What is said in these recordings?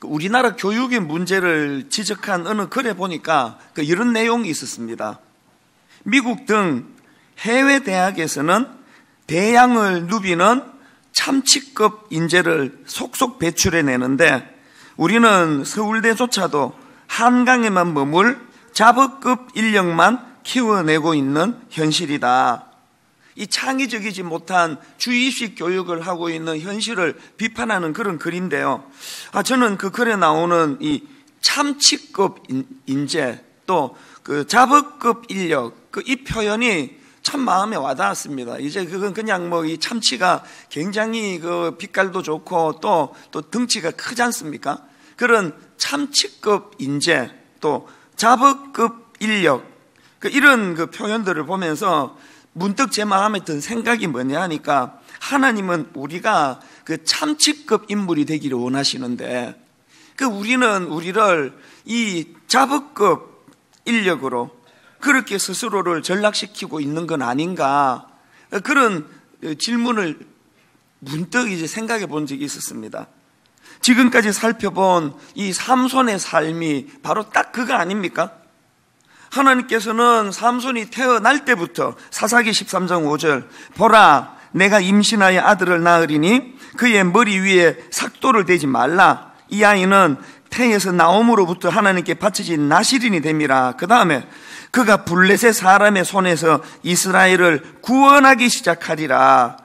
우리나라 교육의 문제를 지적한 어느 글에 보니까 이런 내용이 있었습니다. 미국 등 해외 대학에서는 대양을 누비는 참치급 인재를 속속 배출해내는데 우리는 서울대조차도 한강에만 머물 잡어급 인력만 키워내고 있는 현실이다. 이 창의적이지 못한 주의식 교육을 하고 있는 현실을 비판하는 그런 글인데요. 저는 그 글에 나오는 이 참치급 인재 또 그 잡어급 인력 이 표현이 참 마음에 와닿았습니다. 이제 그건 그냥 이 참치가 굉장히 빛깔도 좋고 또 덩치가 크지 않습니까? 그런 참치급 인재 또 잡어급 인력 이런 표현들을 보면서 문득 제 마음에 든 생각이 뭐냐 하니까 하나님은 우리가 참치급 인물이 되기를 원하시는데 우리는 우리를 이 잡어급 인력으로 그렇게 스스로를 전락시키고 있는 건 아닌가 그런 질문을 문득 이제 생각해 본 적이 있었습니다. 지금까지 살펴본 이 삼손의 삶이 바로 딱 그거 아닙니까? 하나님께서는 삼손이 태어날 때부터 사사기 13장 5절 보라 내가 임신하여 아들을 낳으리니 그의 머리 위에 삭도를 대지 말라 이 아이는 태에서 나옴으로부터 하나님께 바쳐진 나실인이 됨이라. 그 다음에 그가 블레셋 사람의 손에서 이스라엘을 구원하기 시작하리라.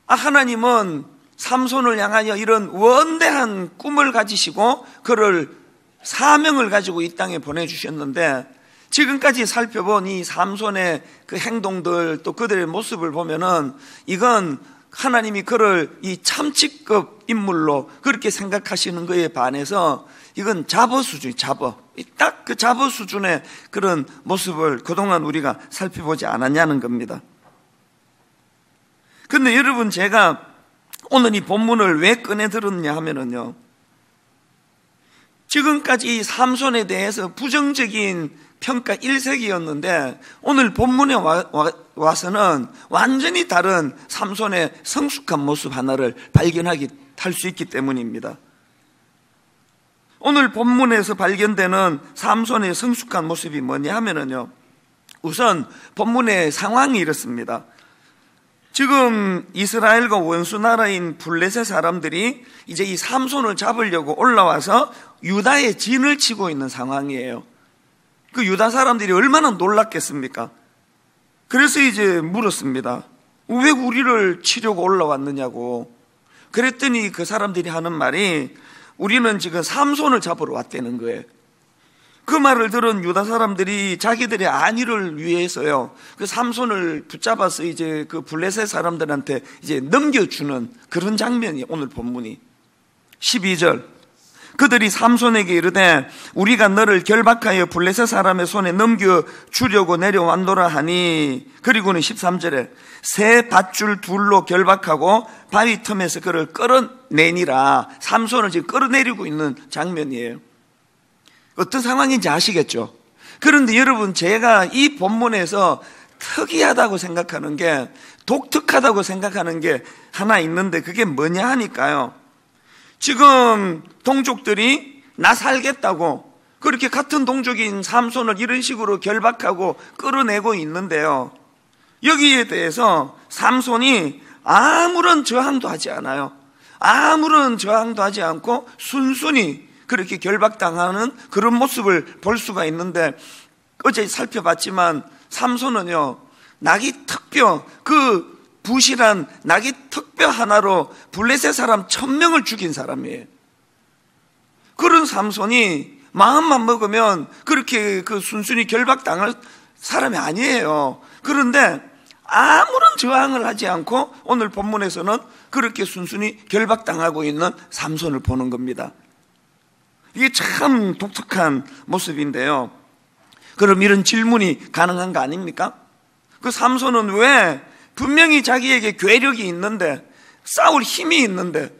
하나님은 삼손을 향하여 이런 원대한 꿈을 가지시고 그를 사명을 가지고 이 땅에 보내주셨는데 지금까지 살펴본 이 삼손의 그 행동들 또 그들의 모습을 보면은 이건 하나님이 그를 이 참치급 인물로 그렇게 생각하시는 거에 반해서 이건 잡어 수준, 딱 그 잡어 수준의 그런 모습을 그동안 우리가 살펴보지 않았냐는 겁니다. 근데 여러분 제가 오늘 이 본문을 왜 꺼내 들었냐 하면은요. 지금까지 이 삼손에 대해서 부정적인 평가 일색이었는데 오늘 본문에 와서는 완전히 다른 삼손의 성숙한 모습 하나를 할 수 있기 때문입니다. 오늘 본문에서 발견되는 삼손의 성숙한 모습이 뭐냐 하면은요. 우선 본문의 상황이 이렇습니다. 지금 이스라엘과 원수 나라인 블레셋 사람들이 이제 이 삼손을 잡으려고 올라와서 유다의 진을 치고 있는 상황이에요. 그 유다 사람들이 얼마나 놀랐겠습니까? 그래서 이제 물었습니다. 왜 우리를 치려고 올라왔느냐고. 그랬더니 그 사람들이 하는 말이 우리는 지금 삼손을 잡으러 왔다는 거예요. 그 말을 들은 유다 사람들이 자기들의 안위를 위해서요. 그 삼손을 붙잡아서 이제 그 블레셋 사람들한테 이제 넘겨주는 그런 장면이 오늘 본문이 12절. 그들이 삼손에게 이르되 우리가 너를 결박하여 블레셋 사람의 손에 넘겨주려고 내려왔노라 하니 그리고는 13절에 새 밧줄 둘로 결박하고 바위 틈에서 그를 끌어내니라. 삼손을 지금 끌어내리고 있는 장면이에요. 어떤 상황인지 아시겠죠? 그런데 여러분 제가 이 본문에서 특이하다고 생각하는 게 독특하다고 생각하는 게 하나 있는데 그게 뭐냐 하니까요. 지금 동족들이 나 살겠다고 그렇게 같은 동족인 삼손을 이런 식으로 결박하고 끌어내고 있는데요. 여기에 대해서 삼손이 아무런 저항도 하지 않아요. 아무런 저항도 하지 않고 순순히 그렇게 결박당하는 그런 모습을 볼 수가 있는데 어제 살펴봤지만 삼손은요 나귀 턱뼈 그 부실한 나귀 턱뼈 하나로 블레셋 사람 1000명을 죽인 사람이에요. 그런 삼손이 마음만 먹으면 그렇게 그 순순히 결박당할 사람이 아니에요. 그런데 아무런 저항을 하지 않고 오늘 본문에서는 그렇게 순순히 결박당하고 있는 삼손을 보는 겁니다. 이게 참 독특한 모습인데요. 그럼 이런 질문이 가능한 거 아닙니까? 그 삼손은 왜 분명히 자기에게 괴력이 있는데 싸울 힘이 있는데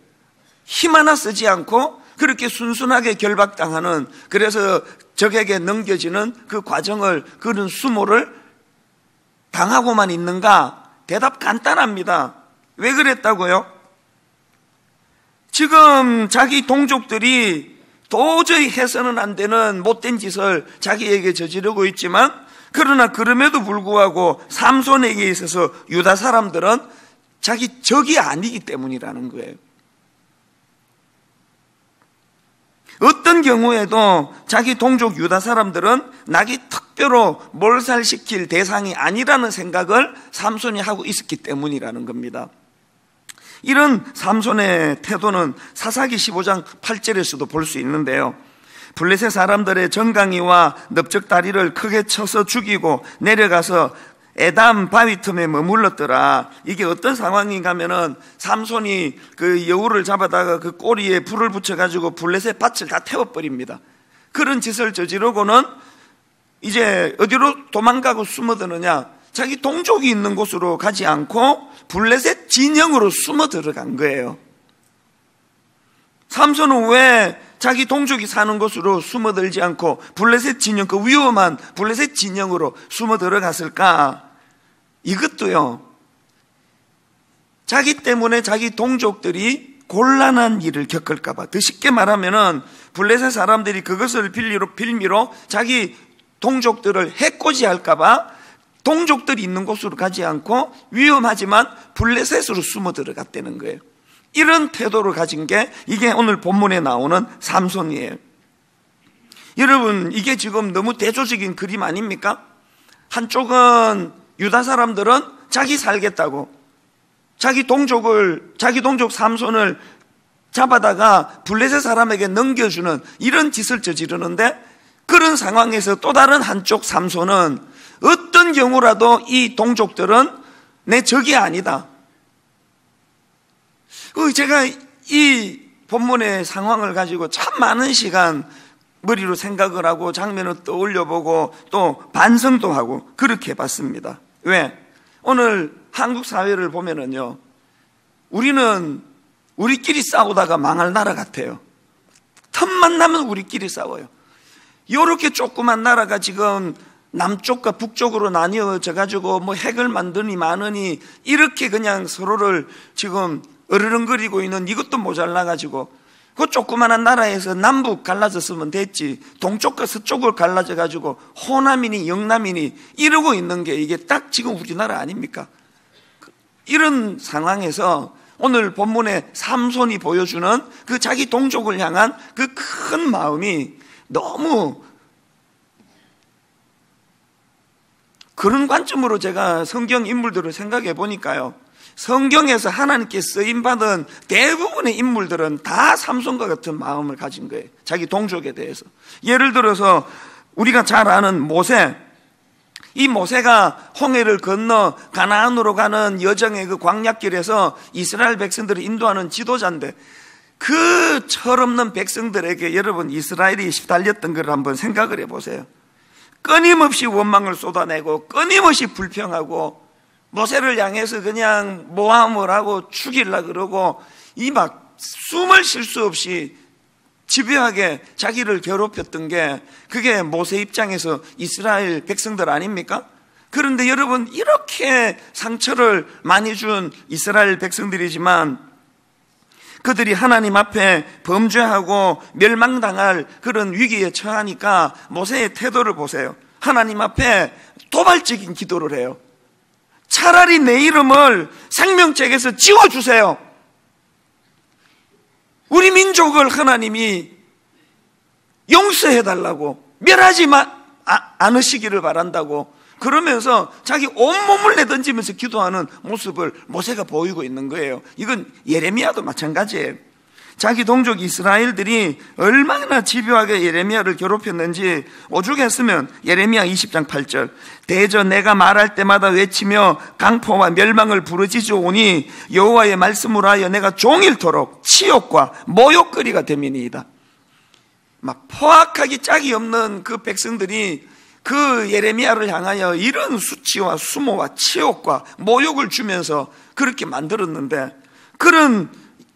힘 하나 쓰지 않고 그렇게 순순하게 결박당하는 그래서 적에게 넘겨지는 그 과정을 그런 수모를 당하고만 있는가? 대답 간단합니다. 왜 그랬다고요? 지금 자기 동족들이 도저히 해서는 안 되는 못된 짓을 자기에게 저지르고 있지만, 그러나 그럼에도 불구하고 삼손에게 있어서 유다 사람들은 자기 적이 아니기 때문이라는 거예요. 어떤 경우에도 자기 동족 유다 사람들은 나기 특별로 몰살시킬 대상이 아니라는 생각을 삼손이 하고 있었기 때문이라는 겁니다. 이런 삼손의 태도는 사사기 15장 8절에서도 볼 수 있는데요. 블레셋 사람들의 정강이와 넓적다리를 크게 쳐서 죽이고 내려가서 에담 바위 틈에 머물렀더라. 이게 어떤 상황인가 하면은 삼손이 그 여우를 잡아다가 그 꼬리에 불을 붙여가지고 블레셋 밭을 다 태워버립니다. 그런 짓을 저지르고는 이제 어디로 도망가고 숨어드느냐? 자기 동족이 있는 곳으로 가지 않고 블레셋 진영으로 숨어 들어간 거예요. 삼손은 왜 자기 동족이 사는 곳으로 숨어들지 않고 블레셋 진영, 그 위험한 블레셋 진영으로 숨어 들어갔을까? 이것도요, 자기 때문에 자기 동족들이 곤란한 일을 겪을까봐. 더 쉽게 말하면은 블레셋 사람들이 그것을 빌미로 자기 동족들을 해코지할까봐 동족들이 있는 곳으로 가지 않고 위험하지만 블레셋으로 숨어 들어갔다는 거예요. 이런 태도를 가진 게 이게 오늘 본문에 나오는 삼손이에요. 여러분, 이게 지금 너무 대조적인 그림 아닙니까? 한쪽은 유다 사람들은 자기 살겠다고 자기 동족 삼손을 잡아다가 블레셋 사람에게 넘겨주는 이런 짓을 저지르는데, 그런 상황에서 또 다른 한쪽 삼손은 어떤 경우라도 이 동족들은 내 적이 아니다. 제가 이 본문의 상황을 가지고 참 많은 시간 머리로 생각을 하고 장면을 떠올려보고 또 반성도 하고 그렇게 봤습니다. 왜? 오늘 한국 사회를 보면은요, 우리는 우리끼리 싸우다가 망할 나라 같아요. 틈만 나면 우리끼리 싸워요. 요렇게 조그만 나라가 지금 남쪽과 북쪽으로 나뉘어져 가지고 뭐 핵을 만드니 마느니 이렇게 그냥 서로를 지금 어르렁거리고 있는 이것도 모자라 가지고 그 조그만한 나라에서 남북 갈라졌으면 됐지, 동쪽과 서쪽을 갈라져 가지고 호남이니 영남이니 이러고 있는 게 이게 딱 지금 우리나라 아닙니까? 이런 상황에서 오늘 본문에 삼손이 보여주는 그 자기 동족을 향한 그 큰 마음이 너무, 그런 관점으로 제가 성경 인물들을 생각해 보니까요, 성경에서 하나님께 쓰임받은 대부분의 인물들은 다 삼손과 같은 마음을 가진 거예요. 자기 동족에 대해서. 예를 들어서 우리가 잘 아는 모세, 이 모세가 홍해를 건너 가나안으로 가는 여정의 그 광야길에서 이스라엘 백성들을 인도하는 지도자인데, 그 철없는 백성들에게 여러분 이스라엘이 시달렸던 걸 한번 생각을 해보세요. 끊임없이 원망을 쏟아내고 끊임없이 불평하고 모세를 향해서 그냥 모함을 하고 죽이려고 그러고 이 막 숨을 쉴 수 없이 집요하게 자기를 괴롭혔던 게, 그게 모세 입장에서 이스라엘 백성들 아닙니까? 그런데 여러분, 이렇게 상처를 많이 준 이스라엘 백성들이지만 그들이 하나님 앞에 범죄하고 멸망당할 그런 위기에 처하니까 모세의 태도를 보세요. 하나님 앞에 도발적인 기도를 해요. 차라리 내 이름을 생명책에서 지워주세요. 우리 민족을 하나님이 용서해달라고, 멸하지 않으시기를 바란다고 그러면서 자기 온몸을 내던지면서 기도하는 모습을 모세가 보이고 있는 거예요. 이건 예레미야도 마찬가지예요. 자기 동족 이스라엘들이 얼마나 집요하게 예레미야를 괴롭혔는지 오죽했으면 예레미야 20장 8절, 대저 내가 말할 때마다 외치며 강포와 멸망을 부르짖으오니 여호와의 말씀으로 하여 내가 종일토록 치욕과 모욕거리가 됨이니이다. 막 포악하기 짝이 없는 그 백성들이 그 예레미야를 향하여 이런 수치와 수모와 치욕과 모욕을 주면서 그렇게 만들었는데, 그런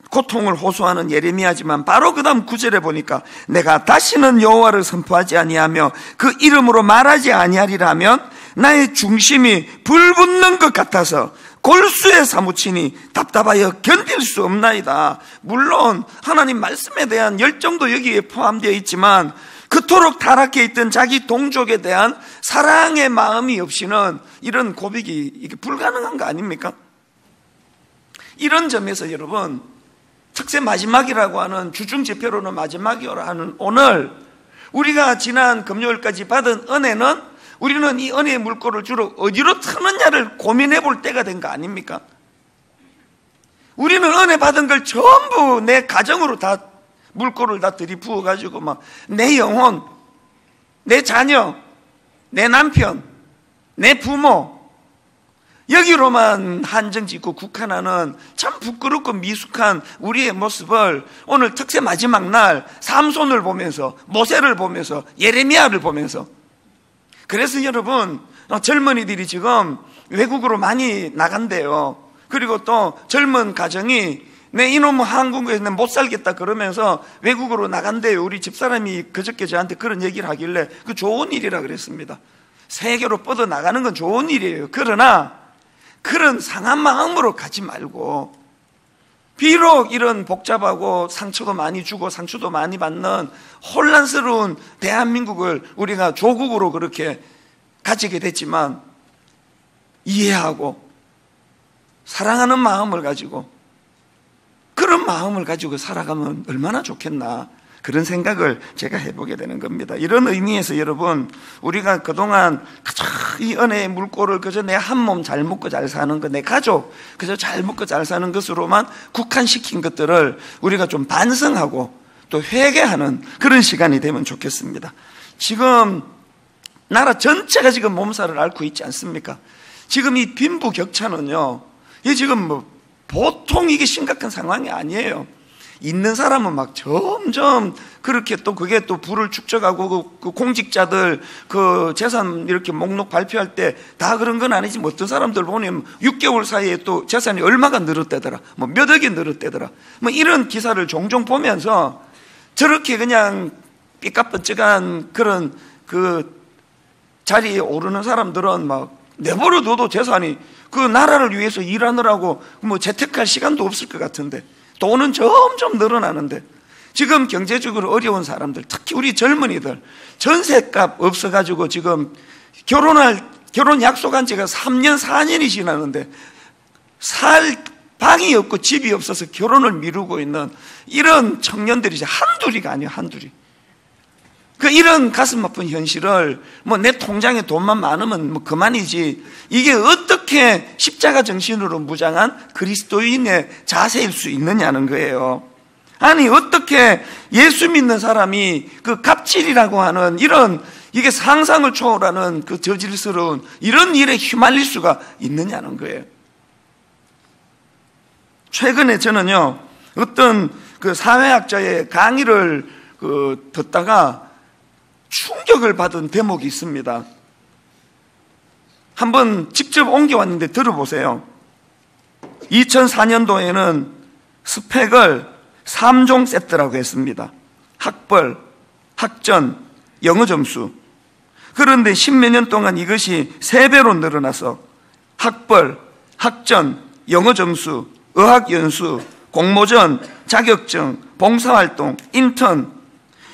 고통을 호소하는 예레미야지만 바로 그 다음 9절에 보니까 내가 다시는 여호와를 선포하지 아니하며 그 이름으로 말하지 아니하리라 하면 나의 중심이 불붙는 것 같아서 골수에 사무치니 답답하여 견딜 수 없나이다. 물론 하나님 말씀에 대한 열정도 여기에 포함되어 있지만 그토록 타락해 있던 자기 동족에 대한 사랑의 마음이 없이는 이런 고백이 이게 불가능한 거 아닙니까? 이런 점에서 여러분, 특세 마지막이라고 하는 주중 집회로는 마지막이라 하는 오늘 우리가 지난 금요일까지 받은 은혜는 우리는 이 은혜의 물꼬를 주로 어디로 트느냐를 고민해 볼 때가 된 거 아닙니까? 우리는 은혜 받은 걸 전부 내 가정으로 다 물꼬를 다 들이부어 가지고 막 내 영혼, 내 자녀, 내 남편, 내 부모 여기로만 한정 짓고 국한하는 참 부끄럽고 미숙한 우리의 모습을 오늘 특세 마지막 날 삼손을 보면서, 모세를 보면서, 예레미야를 보면서, 그래서 여러분 젊은이들이 지금 외국으로 많이 나간대요. 그리고 또 젊은 가정이 내 이놈은 한국에는 못 살겠다 그러면서 외국으로 나간대요. 우리 집사람이 그저께 저한테 그런 얘기를 하길래 그 좋은 일이라 그랬습니다. 세계로 뻗어나가는 건 좋은 일이에요. 그러나 그런 상한 마음으로 가지 말고, 비록 이런 복잡하고 상처도 많이 주고 상처도 많이 받는 혼란스러운 대한민국을 우리가 조국으로 그렇게 가지게 됐지만 이해하고 사랑하는 마음을 가지고, 그런 마음을 가지고 살아가면 얼마나 좋겠나, 그런 생각을 제가 해보게 되는 겁니다. 이런 의미에서 여러분, 우리가 그동안 그저 이 은혜의 물꼬를 그저 내 한 몸 잘 먹고 잘 사는 것, 내 가족 그저 잘 먹고 잘 사는 것으로만 국한시킨 것들을 우리가 좀 반성하고 또 회개하는 그런 시간이 되면 좋겠습니다. 지금 나라 전체가 지금 몸살을 앓고 있지 않습니까? 지금 이 빈부격차는요, 이게 지금 보통 이게 심각한 상황이 아니에요. 있는 사람은 막 점점 그렇게 또 그게 또 부를 축적하고 그 공직자들 그 재산 이렇게 목록 발표할 때 다 그런 건 아니지. 어떤 사람들 보면 6개월 사이에 또 재산이 얼마가 늘었대더라. 몇 억이 늘었대더라. 이런 기사를 종종 보면서 저렇게 그냥 삐까뻔쩍한 그런 그 자리에 오르는 사람들은 막 내버려둬도 재산이 그 나라를 위해서 일하느라고 재택할 시간도 없을 것 같은데 돈은 점점 늘어나는데, 지금 경제적으로 어려운 사람들, 특히 우리 젊은이들 전셋값 없어가지고 지금 결혼 약속한 지가 3년 4년이 지났는데 살 방이 없고 집이 없어서 결혼을 미루고 있는 이런 청년들이 이제 한둘이가 아니에요. 한둘이. 이런 가슴 아픈 현실을 내 통장에 돈만 많으면 그만이지, 이게 어떻게 십자가 정신으로 무장한 그리스도인의 자세일 수 있느냐는 거예요. 아니 어떻게 예수 믿는 사람이 그 갑질이라고 하는 이런, 이게 상상을 초월하는 그 저질스러운 이런 일에 휘말릴 수가 있느냐는 거예요. 최근에 저는요 어떤 그 사회학자의 강의를 듣다가 충격을 받은 대목이 있습니다. 한번 직접 옮겨왔는데 들어보세요. 2004년도에는 스펙을 3종 세트라고 했습니다. 학벌, 학전, 영어 점수. 그런데 10몇 년 동안 이것이 3배로 늘어나서 학벌, 학전, 영어 점수, 어학연수, 공모전, 자격증, 봉사활동, 인턴,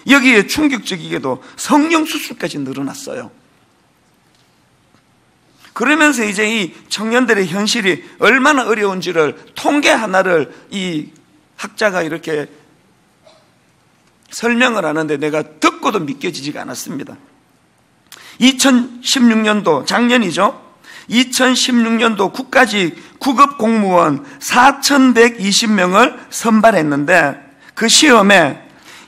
여기에 충격적이게도 성령수술까지 늘어났어요. 그러면서 이제 이 청년들의 현실이 얼마나 어려운지를 통계 하나를 이 학자가 이렇게 설명을 하는데 내가 듣고도 믿겨지지가 않았습니다. 2016년도, 작년이죠. 2016년도 국가직 9급 공무원 4,120명을 선발했는데 그 시험에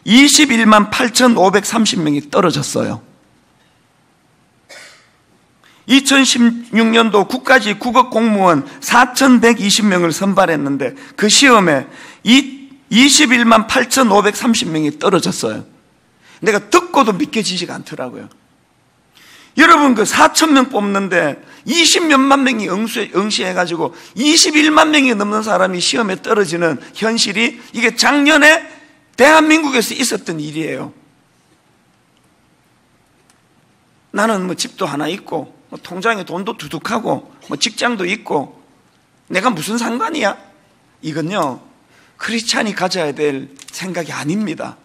21만 8,530명이 떨어졌어요. 2016년도 국가직 9급 공무원 4,120명을 선발했는데 그 시험에 21만 8,530명이 떨어졌어요. 내가 듣고도 믿겨지지가 않더라고요. 여러분, 그 4,000명 뽑는데 20몇만 명이 응시해가지고 21만 명이 넘는 사람이 시험에 떨어지는 현실이, 이게 작년에 대한민국에서 있었던 일이에요. 나는 집도 하나 있고 통장에 돈도 두둑하고 직장도 있고 내가 무슨 상관이야? 이건요, 크리스찬이 가져야 될 생각이 아닙니다.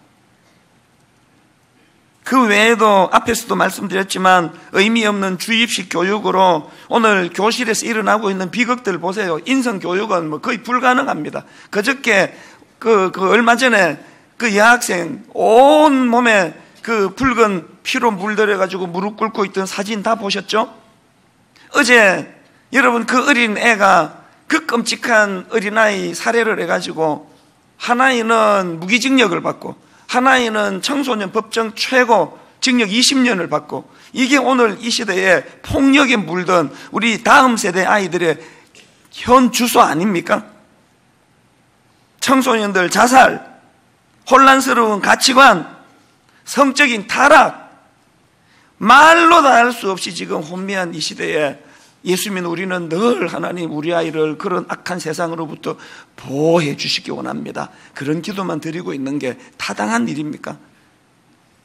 그 외에도 앞에서도 말씀드렸지만 의미 없는 주입식 교육으로 오늘 교실에서 일어나고 있는 비극들 보세요. 인성교육은 뭐 거의 불가능합니다. 그저께 얼마 전에 그 여학생 온 몸에 그 붉은 피로 물들여가지고 무릎 꿇고 있던 사진 다 보셨죠? 어제 여러분 그 어린 애가 그 끔찍한 어린아이 살해를 해가지고 하나이는 무기징역을 받고 하나이는 청소년 법정 최고 징역 20년을 받고, 이게 오늘 이 시대에 폭력에 물든 우리 다음 세대 아이들의 현 주소 아닙니까? 청소년들 자살, 혼란스러운 가치관, 성적인 타락, 말로 다 할 수 없이 지금 혼미한 이 시대에 예수 믿는 우리는 늘 하나님 우리 아이를 그런 악한 세상으로부터 보호해 주시기 원합니다. 그런 기도만 드리고 있는 게 타당한 일입니까?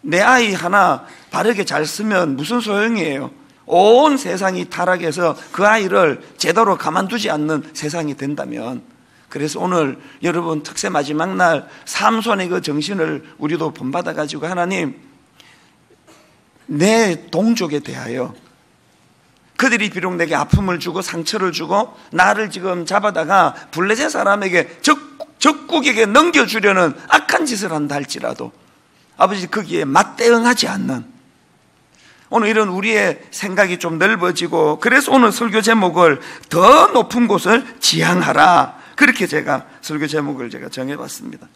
내 아이 하나 바르게 잘 쓰면 무슨 소용이에요? 온 세상이 타락해서 그 아이를 제대로 가만두지 않는 세상이 된다면. 그래서 오늘 여러분 특세 마지막 날 삼손의 그 정신을 우리도 본받아가지고 하나님, 내 동족에 대하여 그들이 비록 내게 아픔을 주고 상처를 주고 나를 지금 잡아다가 블레셋 사람에게 적국에게 넘겨주려는 악한 짓을 한다 할지라도 아버지 거기에 맞대응하지 않는, 오늘 이런 우리의 생각이 좀 넓어지고, 그래서 오늘 설교 제목을 더 높은 곳을 지향하라, 그렇게 제가 설교 제목을 제가 정해봤습니다.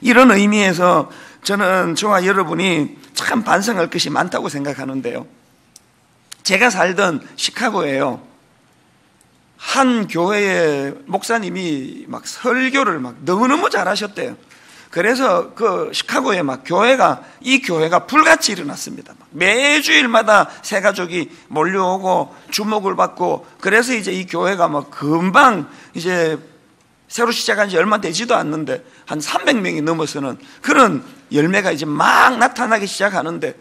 이런 의미에서 저는 저와 여러분이 참 반성할 것이 많다고 생각하는데요, 제가 살던 시카고에요, 한 교회의 목사님이 막 설교를 막 너무너무 잘하셨대요. 그래서 그 시카고에 막 이 교회가 불같이 일어났습니다. 매주일마다 새 가족이 몰려오고 주목을 받고, 그래서 이제 이 교회가 막 금방 이제 새로 시작한 지 얼마 되지도 않는데 한 300명이 넘어서는 그런 열매가 이제 막 나타나기 시작하는데,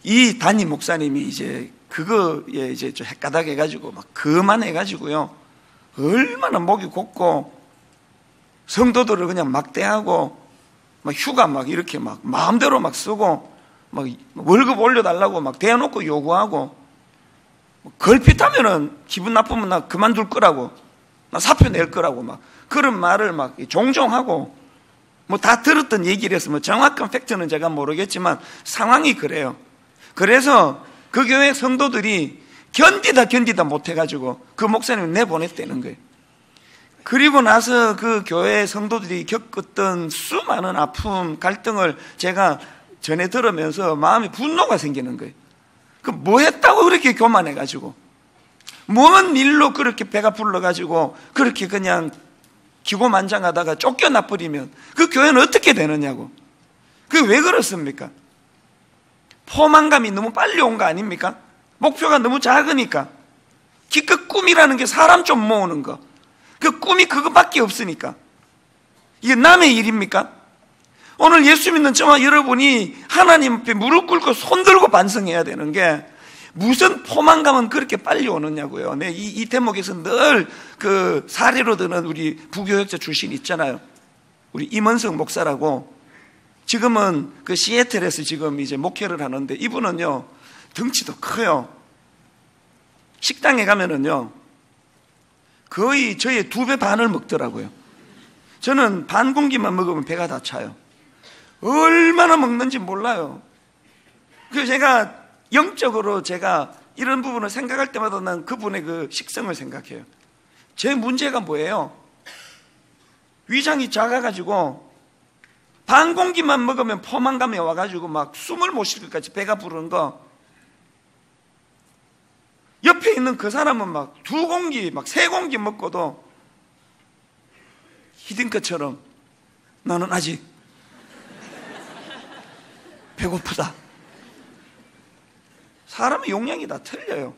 이 담임 목사님이 이제 그거에 이제 좀 헷가닥해가지고 막 그만해가지고요, 얼마나 목이 곱고 성도들을 그냥 막대하고 막 휴가 막 이렇게 막 마음대로 막 쓰고 막 월급 올려달라고 막 대놓고 요구하고, 걸핏하면은 기분 나쁘면 나 그만둘 거라고, 나 사표 낼 거라고 막 그런 말을 막 종종 하고, 뭐 다 들었던 얘기를 해서 뭐 정확한 팩트는 제가 모르겠지만 상황이 그래요. 그래서 그 교회 성도들이 견디다 못해가지고 그 목사님을 내보냈다는 거예요. 그리고 나서 그 교회 성도들이 겪었던 수많은 아픔, 갈등을 제가 전해 들으면서 마음에 분노가 생기는 거예요. 그 뭐 했다고 그렇게 교만해가지고, 뭔 일로 그렇게 배가 불러가지고 그렇게 그냥 기고만장하다가 쫓겨나 버리면 그 교회는 어떻게 되느냐고. 그게 왜 그렇습니까? 포만감이 너무 빨리 온 거 아닙니까? 목표가 너무 작으니까. 기껏 꿈이라는 게 사람 좀 모으는 거, 그 꿈이 그거밖에 없으니까. 이게 남의 일입니까? 오늘 예수 믿는 저와 여러분이 하나님 앞에 무릎 꿇고 손 들고 반성해야 되는 게, 무슨 포만감은 그렇게 빨리 오느냐고요. 네, 이 대목에서 늘 그 사례로 드는 우리 부교역자 출신 있잖아요. 우리 임원석 목사라고, 지금은 그 시애틀에서 지금 이제 목회를 하는데, 이분은요 덩치도 커요. 식당에 가면은요 거의 저의 2배 반을 먹더라고요. 저는 반 공기만 먹으면 배가 다 차요. 얼마나 먹는지 몰라요. 그래서 제가 영적으로 제가 이런 부분을 생각할 때마다 난 그분의 그 식성을 생각해요. 제 문제가 뭐예요? 위장이 작아가지고 반 공기만 먹으면 포만감이 와가지고 막 숨을 못 쉴 것까지 배가 부르는 거. 옆에 있는 그 사람은 막 2공기, 막 3공기 먹고도 히딩크처럼 나는 아직 배고프다. 사람의 용량이 다 틀려요.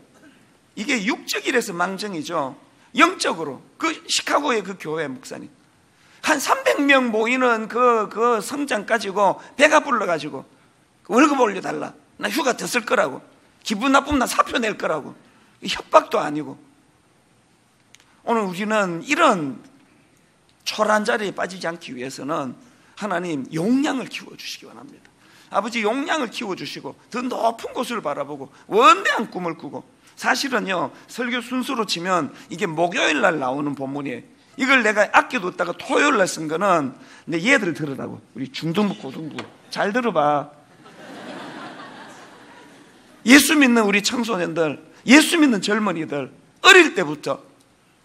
이게 육적이라서 망정이죠. 영적으로 그 시카고의 그 교회 목사님 한 300명 모이는 그 성장 가지고 배가 불러가지고 월급 올려달라, 나 휴가 더 쓸 거라고, 기분 나쁘면 나 사표 낼 거라고, 협박도 아니고. 오늘 우리는 이런 초라한 자리에 빠지지 않기 위해서는 하나님 용량을 키워주시기 원합니다. 아버지 용량을 키워주시고 더 높은 곳을 바라보고 원대한 꿈을 꾸고, 사실은요 설교 순서로 치면 이게 목요일 날 나오는 본문이에요. 이걸 내가 아껴뒀다가 토요일 날 쓴 거는, 근데 얘들 들으라고, 우리 중등부 고등부 잘 들어봐. 예수 믿는 우리 청소년들, 예수 믿는 젊은이들, 어릴 때부터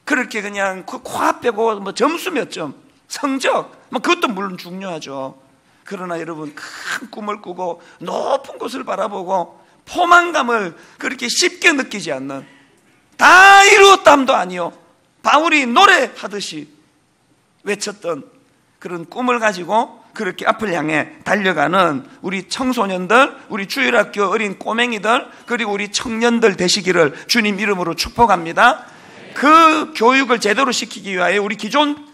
그렇게 그냥 코 빼고 뭐 점수 몇 점, 성적 뭐 그것도 물론 중요하죠. 그러나 여러분, 큰 꿈을 꾸고 높은 곳을 바라보고 포만감을 그렇게 쉽게 느끼지 않는, 다 이루었담도 아니요, 바울이 노래하듯이 외쳤던 그런 꿈을 가지고 그렇게 앞을 향해 달려가는 우리 청소년들, 우리 주일학교 어린 꼬맹이들, 그리고 우리 청년들 되시기를 주님 이름으로 축복합니다. 그 교육을 제대로 시키기 위하여 우리 기존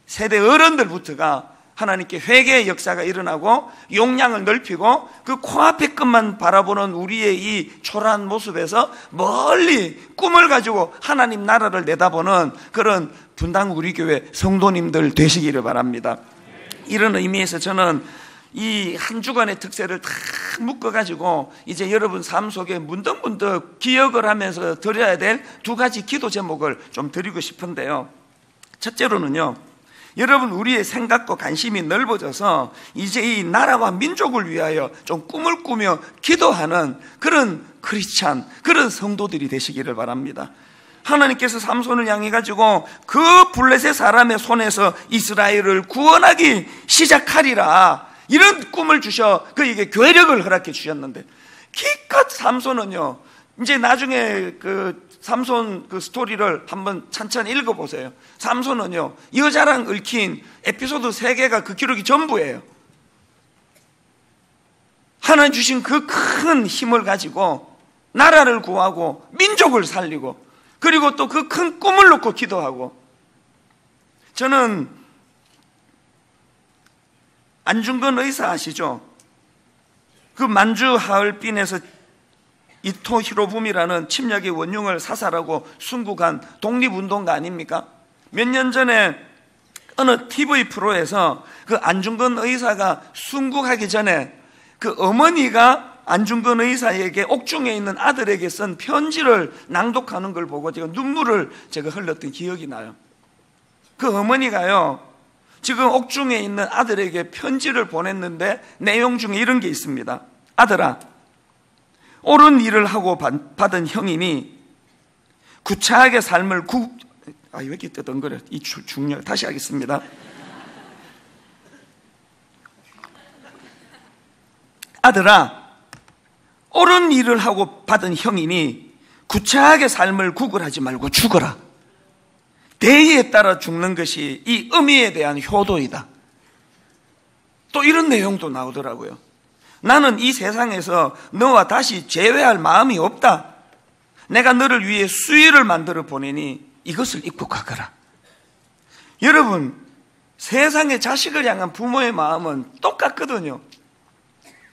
세대 어른들부터가 하나님께 회개의 역사가 일어나고 용량을 넓히고, 그 코앞의 끝만 바라보는 우리의 이 초라한 모습에서 멀리 꿈을 가지고 하나님 나라를 내다보는 그런 분당 우리 교회 성도님들 되시기를 바랍니다. 이런 의미에서 저는 이 한 주간의 특세를 다 묶어가지고 이제 여러분 삶 속에 문득문득 기억을 하면서 드려야 될 두 가지 기도 제목을 좀 드리고 싶은데요. 첫째로는요, 여러분 우리의 생각과 관심이 넓어져서 이제 이 나라와 민족을 위하여 좀 꿈을 꾸며 기도하는 그런 크리스찬, 그런 성도들이 되시기를 바랍니다. 하나님께서 삼손을 향해 가지고 그 블레셋 사람의 손에서 이스라엘을 구원하기 시작하리라, 이런 꿈을 주셔 그에게 괴력을 허락해 주셨는데, 기껏 삼손은요, 이제 나중에 그 삼손 그 스토리를 한번 천천히 읽어보세요. 삼손은요, 여자랑 얽힌 에피소드 3개가 그 기록이 전부예요. 하나님 주신 그 큰 힘을 가지고 나라를 구하고 민족을 살리고, 그리고 또 그 큰 꿈을 놓고 기도하고. 저는 안중근 의사 아시죠? 그 만주 하얼빈에서 이토 히로부미라는 침략의 원흉을 사살하고 순국한 독립운동가 아닙니까? 몇 년 전에 어느 TV 프로에서 그 안중근 의사가 순국하기 전에 그 어머니가 안중근 의사에게 옥중에 있는 아들에게 쓴 편지를 낭독하는 걸 보고 제가 눈물을 흘렸던 기억이 나요. 그 어머니가요, 지금 옥중에 있는 아들에게 편지를 보냈는데 내용 중에 이런 게 있습니다. 아들아, 옳은 일을 하고 받은 형이니 구차하게 삶을 왜 이렇게 뜨던거려? 이 중요. 다시 하겠습니다. 아들아, 옳은 일을 하고 받은 형이니 구차하게 삶을 구걸하지 말고 죽어라. 대의에 따라 죽는 것이 이 의미에 대한 효도이다. 또 이런 내용도 나오더라고요. 나는 이 세상에서 너와 다시 재회할 마음이 없다. 내가 너를 위해 수위를 만들어 보내니 이것을 입고 가거라. 여러분, 세상의 자식을 향한 부모의 마음은 똑같거든요.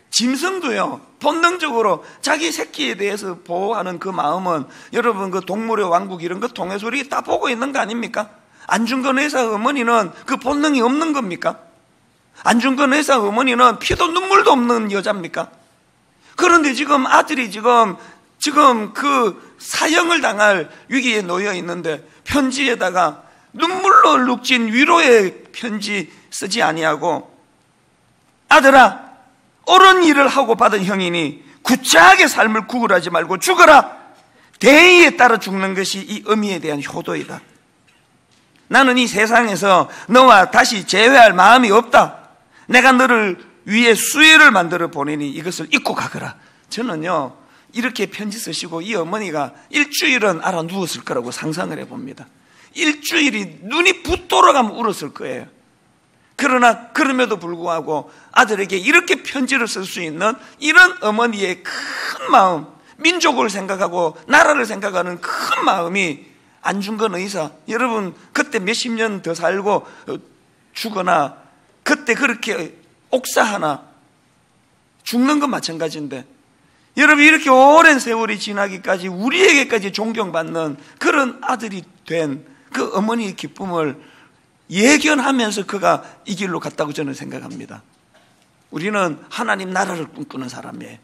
짐승도요, 본능적으로 자기 새끼에 대해서 보호하는 그 마음은, 여러분 그 동물의 왕국 이런 거 동해소리 다 보고 있는 거 아닙니까? 안중근 의사 어머니는 그 본능이 없는 겁니까? 안중근 의사 어머니는 피도 눈물도 없는 여자입니까? 그런데 지금 아들이 지금 그 사형을 당할 위기에 놓여 있는데 편지에다가 눈물로 룩진 위로의 편지 쓰지 아니하고, 아들아, 옳은 일을 하고 받은 형이니 구차하게 삶을 구걸하지 말고 죽어라. 대의에 따라 죽는 것이 이 의미에 대한 효도이다. 나는 이 세상에서 너와 다시 재회할 마음이 없다. 내가 너를 위해 수혜를 만들어 보내니 이것을 입고 가거라. 저는요, 이렇게 편지 쓰시고 이 어머니가 일주일은 알아 누웠을 거라고 상상을 해봅니다. 일주일이 눈이 붓도록 하면 울었을 거예요. 그러나 그럼에도 불구하고 아들에게 이렇게 편지를 쓸 수 있는 이런 어머니의 큰 마음, 민족을 생각하고 나라를 생각하는 큰 마음이 안중근 의사, 여러분 그때 몇십 년 더 살고 죽거나 그때 그렇게 옥사 하나 죽는 건 마찬가지인데, 여러분 이렇게 오랜 세월이 지나기까지 우리에게까지 존경받는 그런 아들이 된 그 어머니의 기쁨을 예견하면서 그가 이 길로 갔다고 저는 생각합니다. 우리는 하나님 나라를 꿈꾸는 사람이에요.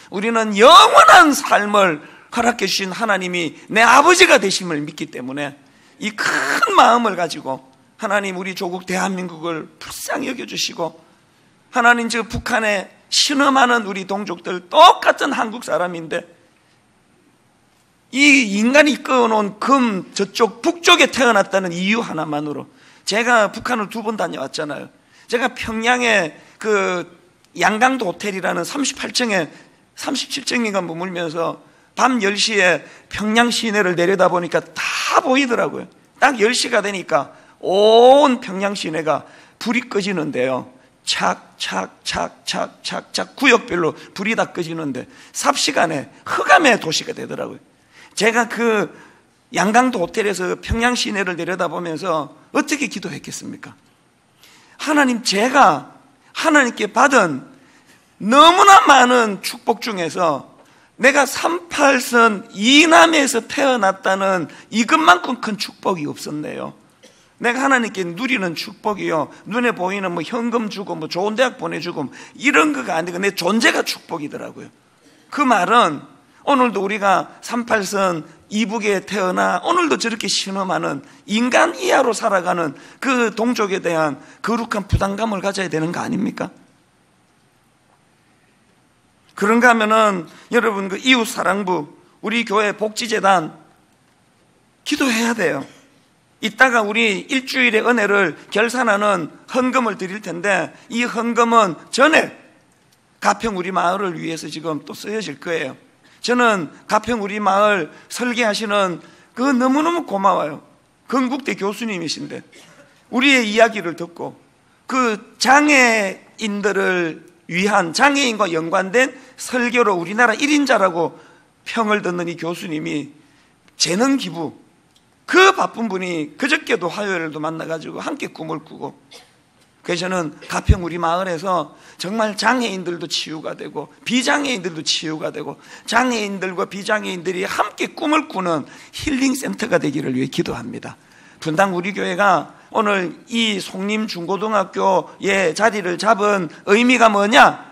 우리는 영원한 삶을 허락해 주신 하나님이 내 아버지가 되심을 믿기 때문에 이 큰 마음을 가지고 하나님 우리 조국 대한민국을 불쌍히 여겨주시고, 하나님 저 북한에 신음하는 우리 동족들 똑같은 한국 사람인데 이 인간이 이끌어놓은 금 저쪽 북쪽에 태어났다는 이유 하나만으로, 제가 북한을 2번 다녀왔잖아요. 제가 평양에 그 양강도 호텔이라는 38층에 37층인가 머물면서 밤 10시에 평양 시내를 내려다보니까 다 보이더라고요. 딱 10시가 되니까 온 평양 시내가 불이 꺼지는데요. 착착착착착착 구역별로 불이 다 꺼지는데 삽시간에 흑암의 도시가 되더라고요. 제가 그 양강도 호텔에서 평양 시내를 내려다보면서 어떻게 기도했겠습니까? 하나님, 제가 하나님께 받은 너무나 많은 축복 중에서 내가 38선 이남에서 태어났다는 이것만큼 큰 축복이 없었네요. 내가 하나님께 누리는 축복이요, 눈에 보이는 뭐 현금 주고 뭐 좋은 대학 보내주고 이런 거가 아니고 내 존재가 축복이더라고요. 그 말은 오늘도 우리가 38선 이북에 태어나 오늘도 저렇게 신음하는 인간 이하로 살아가는 그 동족에 대한 거룩한 부담감을 가져야 되는 거 아닙니까? 그런가 하면은 여러분, 그 이웃사랑부, 우리 교회 복지재단 기도해야 돼요. 이따가 우리 일주일의 은혜를 결산하는 헌금을 드릴 텐데 이 헌금은 전에 가평 우리 마을을 위해서 지금 또 쓰여질 거예요. 저는 가평 우리 마을 설계하시는 그 너무너무 고마워요. 건국대 교수님이신데 우리의 이야기를 듣고 그 장애인들을 위한, 장애인과 연관된 설교로 우리나라 1인자라고 평을 듣는 이 교수님이 재능 기부, 그 바쁜 분이 그저께도 화요일도 만나가지고 함께 꿈을 꾸고, 그래서 저는 가평 우리 마을에서 정말 장애인들도 치유가 되고 비장애인들도 치유가 되고 장애인들과 비장애인들이 함께 꿈을 꾸는 힐링센터가 되기를 위해 기도합니다. 분당 우리 교회가 오늘 이 송림 중고등학교에 자리를 잡은 의미가 뭐냐?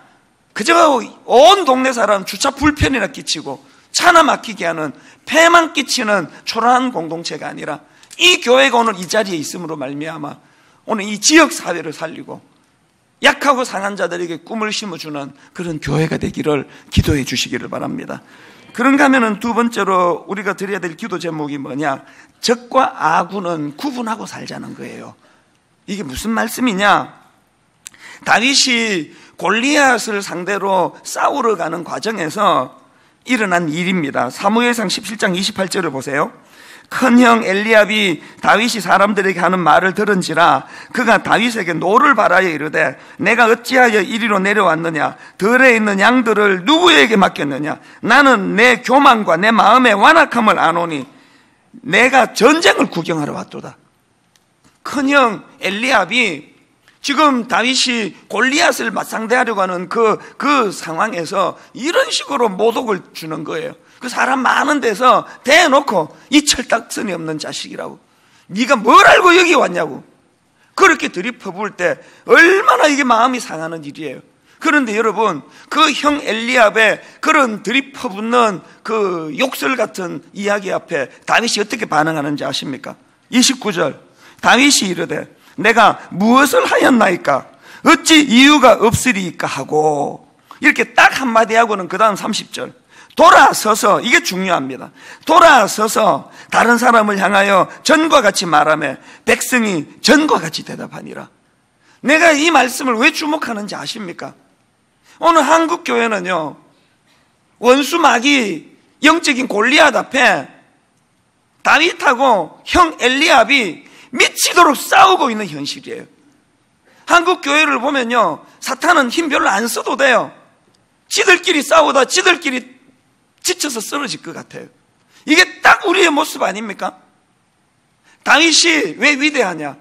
그저 온 동네 사람 주차 불편이나 끼치고 차나 막히게 하는, 폐만 끼치는 초라한 공동체가 아니라 이 교회가 오늘 이 자리에 있음으로 말미암아 오늘 이 지역 사회를 살리고 약하고 상한 자들에게 꿈을 심어주는 그런 교회가 되기를 기도해 주시기를 바랍니다. 그런가 하면은 두 번째로 우리가 드려야 될 기도 제목이 뭐냐? 적과 아군은 구분하고 살자는 거예요. 이게 무슨 말씀이냐? 다윗이 골리앗을 상대로 싸우러 가는 과정에서 일어난 일입니다. 사무엘상 17장 28절을 보세요. 큰형 엘리압이 다윗이 사람들에게 하는 말을 들은지라 그가 다윗에게 노를 바라여 이르되 내가 어찌하여 이리로 내려왔느냐? 들에 있는 양들을 누구에게 맡겼느냐? 나는 내 교만과 내 마음의 완악함을 아노니 내가 전쟁을 구경하러 왔도다. 큰형 엘리압이 지금 다윗이 골리앗을 맞상대하려고 하는 그 상황에서 이런 식으로 모독을 주는 거예요. 그 사람 많은 데서 대놓고 이 철딱선이 없는 자식이라고, 네가 뭘 알고 여기 왔냐고 그렇게 들이퍼부을 때 얼마나 이게 마음이 상하는 일이에요. 그런데 여러분, 그 형 엘리압의 그런 들이퍼붓는 그 욕설 같은 이야기 앞에 다윗이 어떻게 반응하는지 아십니까? 29절 다윗이 이르되 내가 무엇을 하였나이까? 어찌 이유가 없으리이까 하고, 이렇게 딱 한마디 하고는 그 다음 30절 돌아서서, 이게 중요합니다. 돌아서서 다른 사람을 향하여 전과 같이 말하며 백성이 전과 같이 대답하니라. 내가 이 말씀을 왜 주목하는지 아십니까? 오늘 한국 교회는요, 원수 마귀 영적인 골리앗 앞에 다윗하고 형 엘리압이 미치도록 싸우고 있는 현실이에요. 한국 교회를 보면요, 사탄은 힘 별로 안 써도 돼요. 지들끼리 싸우다 지들끼리 지쳐서 쓰러질 것 같아요. 이게 딱 우리의 모습 아닙니까? 다윗이 왜 위대하냐?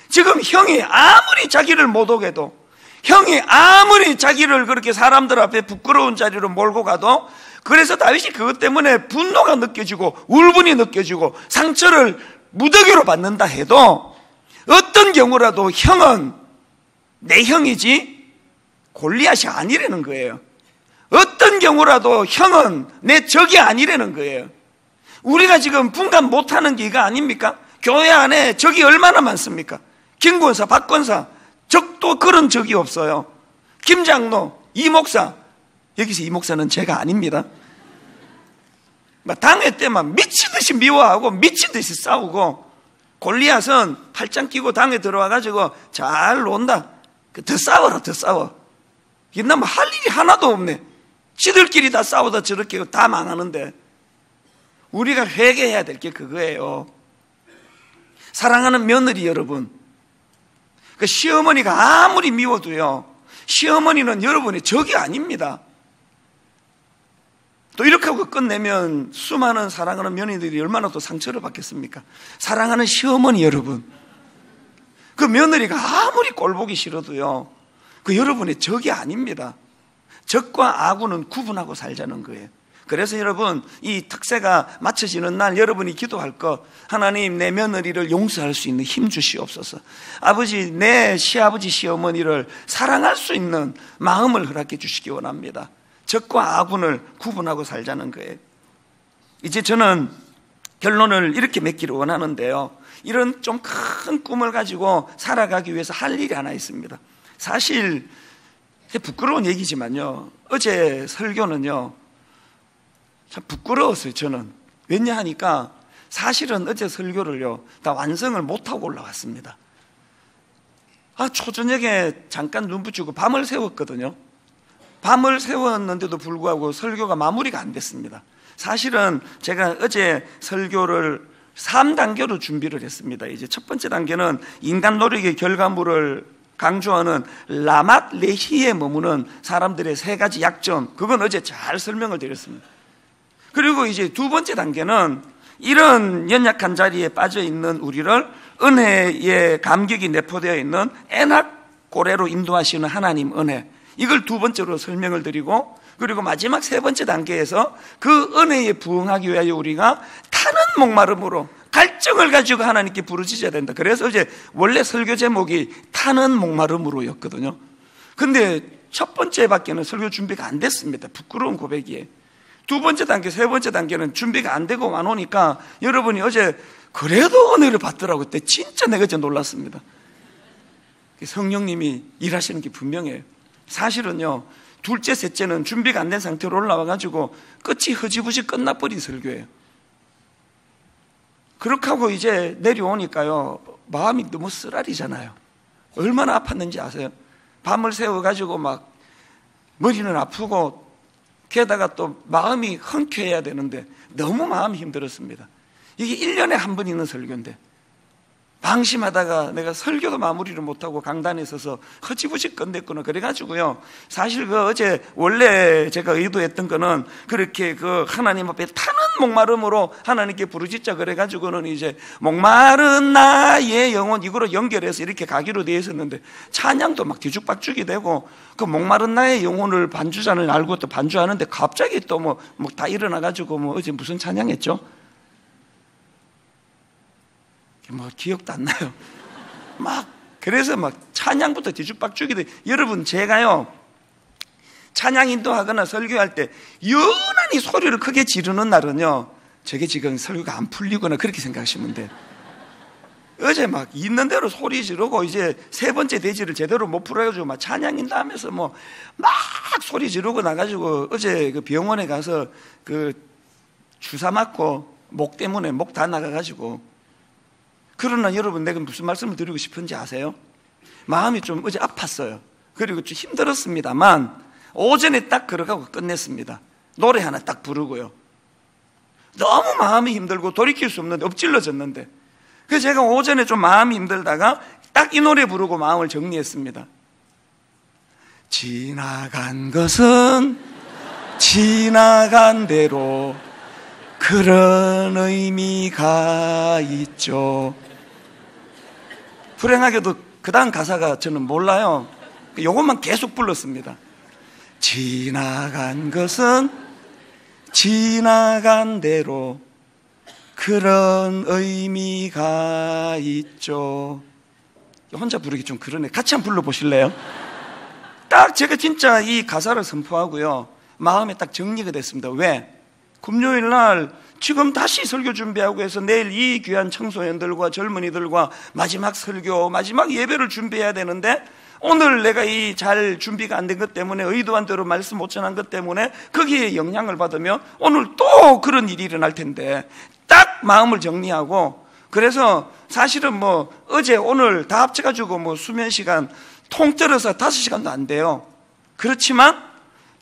지금 형이 아무리 자기를 모독해도, 형이 아무리 자기를 그렇게 사람들 앞에 부끄러운 자리로 몰고 가도, 그래서 다윗이 그것 때문에 분노가 느껴지고 울분이 느껴지고 상처를 무더기로 받는다 해도 어떤 경우라도 형은 내 형이지 골리앗이 아니라는 거예요. 어떤 경우라도 형은 내 적이 아니라는 거예요. 우리가 지금 분간 못하는 게 이거 아닙니까? 교회 안에 적이 얼마나 많습니까? 김 권사, 박 권사, 적도 그런 적이 없어요. 김 장로, 이 목사, 여기서 이 목사는 제가 아닙니다. 당회 때만 미치듯이 미워하고 미치듯이 싸우고, 골리앗은 팔짱 끼고 당에 들어와가지고 잘 논다. 더 싸워라, 더 싸워. 이놈 할 일이 하나도 없네. 지들끼리 다 싸우다 저렇게 다 망하는데. 우리가 회개해야 될 게 그거예요. 사랑하는 며느리 여러분, 그 시어머니가 아무리 미워도요, 시어머니는 여러분의 적이 아닙니다. 또 이렇게 하고 끝내면 수많은 사랑하는 며느리들이 얼마나 또 상처를 받겠습니까? 사랑하는 시어머니 여러분, 그 며느리가 아무리 꼴보기 싫어도요, 그 여러분의 적이 아닙니다. 적과 아군은 구분하고 살자는 거예요. 그래서 여러분, 이 특세가 맞춰지는 날 여러분이 기도할 것, 하나님 내 며느리를 용서할 수 있는 힘 주시옵소서. 아버지, 내 시아버지 시어머니를 사랑할 수 있는 마음을 허락해 주시기 원합니다. 적과 아군을 구분하고 살자는 거예요. 이제 저는 결론을 이렇게 맺기를 원하는데요, 이런 좀 큰 꿈을 가지고 살아가기 위해서 할 일이 하나 있습니다. 사실 부끄러운 얘기지만요, 어제 설교는요 참 부끄러웠어요. 저는 왜냐 하니까 사실은 어제 설교를요 다 완성을 못하고 올라왔습니다. 초저녁에 잠깐 눈 붙이고 밤을 새웠거든요. 밤을 새웠는데도 불구하고 설교가 마무리가 안 됐습니다. 사실은 제가 어제 설교를 3단계로 준비를 했습니다. 이제 첫 번째 단계는 인간 노력의 결과물을 강조하는 라맛 레히에 머무는 사람들의 세 가지 약점, 그건 어제 잘 설명을 드렸습니다. 그리고 이제 두 번째 단계는 이런 연약한 자리에 빠져 있는 우리를 은혜의 감격이 내포되어 있는 에낙고레로 인도하시는 하나님 은혜, 이걸 두 번째로 설명을 드리고, 그리고 마지막 세 번째 단계에서 그 은혜에 부응하기 위하여 우리가 타는 목마름으로 갈증을 가지고 하나님께 부르짖어야 된다. 그래서 어제 원래 설교 제목이 타는 목마름으로 였거든요. 근데 첫 번째밖에는 설교 준비가 안 됐습니다. 부끄러운 고백이에요. 두 번째 단계, 세 번째 단계는 준비가 안 되고 안 오니까 여러분이 어제 그래도 은혜를 받더라고요. 그때 진짜 내가 진짜 놀랐습니다. 성령님이 일하시는 게 분명해요. 사실은요, 둘째, 셋째는 준비가 안 된 상태로 올라와가지고 끝이 흐지부지 끝나버린 설교예요. 그렇게 하고 이제 내려오니까요, 마음이 너무 쓰라리잖아요. 얼마나 아팠는지 아세요? 밤을 새워가지고 막 머리는 아프고 게다가 또 마음이 흔쾌해야 되는데 너무 마음이 힘들었습니다. 이게 1년에 한 번 있는 설교인데 방심하다가 내가 설교도 마무리를 못하고 강단에 서서 허지부지 끝냈구나. 그래가지고요, 사실 그 어제 원래 제가 의도했던 거는 그렇게 그 하나님 앞에 타는 목마름으로 하나님께 부르짖자 그래가지고는 이제 목마른 나의 영혼 이거로 연결해서 이렇게 가기로 되어 있었는데 찬양도 막 뒤죽박죽이 되고 그 목마른 나의 영혼을 반주자는 알고 또 반주하는데 갑자기 또 뭐 다 일어나가지고 뭐 어제 무슨 찬양했죠? 뭐 기억도 안 나요. 그래서 찬양부터 뒤죽박죽이 돼. 여러분, 제가요 찬양 인도하거나 설교할 때 유난히 소리를 크게 지르는 날은요, 저게 지금 설교가 안 풀리거나 그렇게 생각하시면 돼요. 어제 있는 대로 소리 지르고 이제 세 번째 대지를 제대로 못 풀어가지고 찬양 인도하면서 소리 지르고 나가지고 어제 그 병원에 가서 그 주사 맞고 목 때문에 목 다 나가가지고. 그러나 여러분, 내가 무슨 말씀을 드리고 싶은지 아세요? 마음이 좀 어제 아팠어요. 그리고 좀 힘들었습니다만 오전에 딱 걸어가고 끝냈습니다. 노래 하나 딱 부르고요. 너무 마음이 힘들고 돌이킬 수 없는데 엎질러졌는데, 그래서 제가 오전에 좀 마음이 힘들다가 딱 이 노래 부르고 마음을 정리했습니다. 지나간 것은 지나간 대로 그런 의미가 있죠. 불행하게도 그 다음 가사가 저는 몰라요. 요것만 계속 불렀습니다. 지나간 것은 지나간 대로 그런 의미가 있죠. 혼자 부르기 좀 그러네. 같이 한번 불러보실래요? 딱 제가 진짜 이 가사를 선포하고요, 마음에 딱 정리가 됐습니다. 왜? 금요일 날 지금 다시 설교 준비하고 해서 내일 이 귀한 청소년들과 젊은이들과 마지막 설교, 마지막 예배를 준비해야 되는데, 오늘 내가 이 잘 준비가 안 된 것 때문에, 의도한 대로 말씀 못 전한 것 때문에 거기에 영향을 받으면 오늘 또 그런 일이 일어날 텐데, 딱 마음을 정리하고, 그래서 사실은 뭐 어제 오늘 다 합쳐가지고 뭐 수면 시간 통틀어서 5시간도 안 돼요. 그렇지만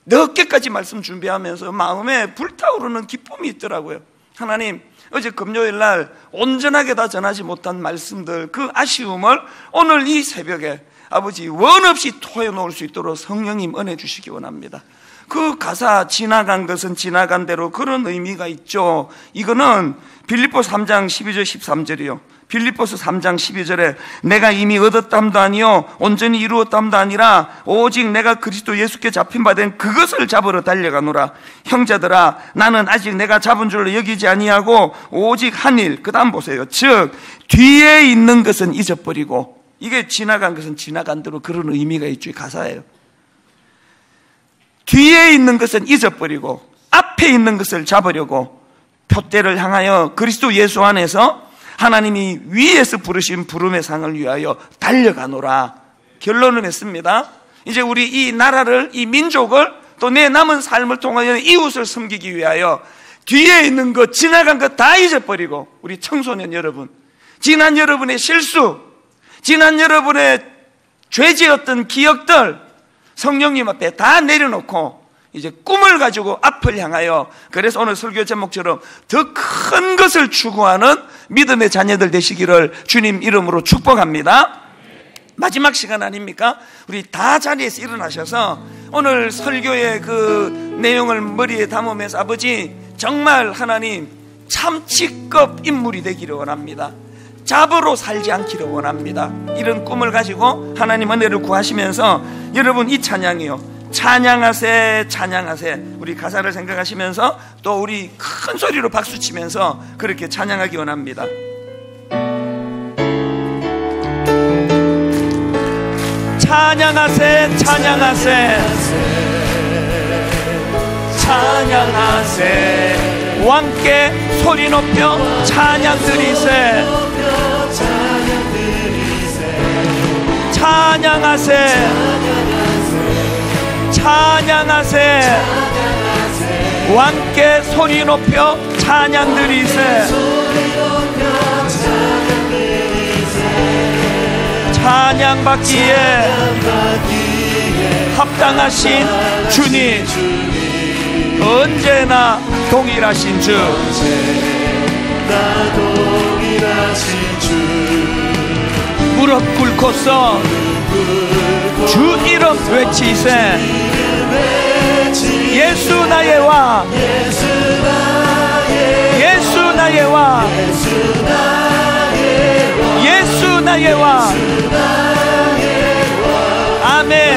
늦게까지 말씀 준비하면서 마음에 불타오르는 기쁨이 있더라고요. 하나님, 어제 금요일 날 온전하게 다 전하지 못한 말씀들, 그 아쉬움을 오늘 이 새벽에 아버지 원 없이 토해놓을 수 있도록 성령님 은혜 주시기 원합니다. 그 가사 지나간 것은 지나간 대로 그런 의미가 있죠. 이거는 빌립보서 3장 12절 13절이요. 빌립보서 3장 12절에 내가 이미 얻었담도 아니요 온전히 이루었담도 아니라 오직 내가 그리스도 예수께 잡힌 바 된 그것을 잡으러 달려가노라. 형제들아, 나는 아직 내가 잡은 줄로 여기지 아니하고 오직 한 일, 그 다음 보세요. 즉 뒤에 있는 것은 잊어버리고, 이게 지나간 것은 지나간 대로 그런 의미가 있죠. 이 가사예요. 뒤에 있는 것은 잊어버리고 앞에 있는 것을 잡으려고 표대를 향하여 그리스도 예수 안에서 하나님이 위에서 부르신 부름의 상을 위하여 달려가노라. 결론을 냈습니다. 이제 우리 이 나라를, 이 민족을, 또 내 남은 삶을 통하여 이웃을 섬기기 위하여 뒤에 있는 것, 지나간 것 다 잊어버리고, 우리 청소년 여러분, 지난 여러분의 실수, 지난 여러분의 죄지었던 기억들 성령님 앞에 다 내려놓고 이제 꿈을 가지고 앞을 향하여, 그래서 오늘 설교 제목처럼 더 큰 것을 추구하는 믿음의 자녀들 되시기를 주님 이름으로 축복합니다. 마지막 시간 아닙니까? 우리 다 자리에서 일어나셔서 오늘 설교의 그 내용을 머리에 담으면서, 아버지 정말 하나님 참치급 인물이 되기를 원합니다. 잡으로 살지 않기를 원합니다. 이런 꿈을 가지고 하나님 은혜를 구하시면서, 여러분 이 찬양이요, 찬양하세 찬양하세, 우리 가사를 생각하시면서 또 우리 큰 소리로 박수 치면서 그렇게 찬양하기 원합니다. 찬양하세 찬양하세 찬양하세, 왕께 소리 높여 찬양 드리세. 찬양하세 찬양하세, 왕께 소리 높여 찬양 드리세. 찬양 받기에 합당하신 주님, 언제나 동일하신 주, 무릎 꿇고서 주 이름 외치세. 예수 나의 왕, 예수 나의 왕, 예수 나의 왕. 아멘.